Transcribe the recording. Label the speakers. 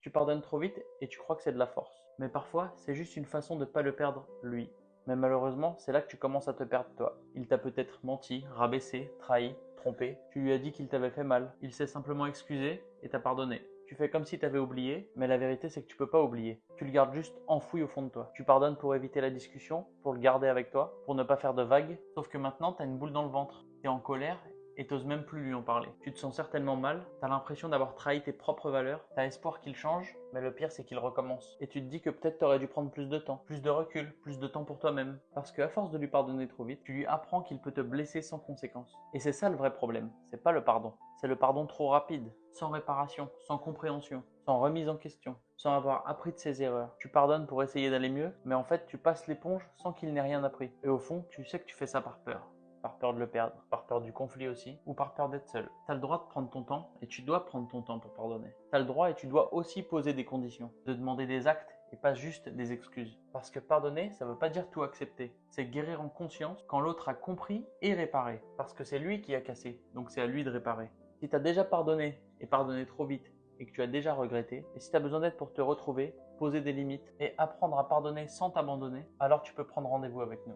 Speaker 1: Tu pardonnes trop vite et tu crois que c'est de la force. Mais parfois, c'est juste une façon de ne pas le perdre, lui. Mais malheureusement, c'est là que tu commences à te perdre toi. Il t'a peut-être menti, rabaissé, trahi, trompé. Tu lui as dit qu'il t'avait fait mal. Il s'est simplement excusé et t'a pardonné. Tu fais comme si tu avais oublié, mais la vérité c'est que tu peux pas oublier. Tu le gardes juste enfoui au fond de toi. Tu pardonnes pour éviter la discussion, pour le garder avec toi, pour ne pas faire de vagues. Sauf que maintenant, tu as une boule dans le ventre. Tu es en colère et t'oses même plus lui en parler. Tu te sens certainement mal, t'as l'impression d'avoir trahi tes propres valeurs, t'as espoir qu'il change, mais le pire c'est qu'il recommence. Et tu te dis que peut-être t'aurais dû prendre plus de temps, plus de recul, plus de temps pour toi-même. Parce qu'à force de lui pardonner trop vite, tu lui apprends qu'il peut te blesser sans conséquence. Et c'est ça le vrai problème, c'est pas le pardon. C'est le pardon trop rapide, sans réparation, sans compréhension, sans remise en question, sans avoir appris de ses erreurs. Tu pardonnes pour essayer d'aller mieux, mais en fait tu passes l'éponge sans qu'il n'ait rien appris. Et au fond, tu sais que tu fais ça par peur. Par peur de le perdre, par peur du conflit aussi, ou par peur d'être seul. Tu as le droit de prendre ton temps, et tu dois prendre ton temps pour pardonner. Tu as le droit et tu dois aussi poser des conditions, de demander des actes et pas juste des excuses. Parce que pardonner, ça veut pas dire tout accepter. C'est guérir en conscience quand l'autre a compris et réparé. Parce que c'est lui qui a cassé, donc c'est à lui de réparer. Si tu as déjà pardonné et pardonné trop vite, et que tu as déjà regretté, et si tu as besoin d'aide pour te retrouver, poser des limites et apprendre à pardonner sans t'abandonner, alors tu peux prendre rendez-vous avec nous.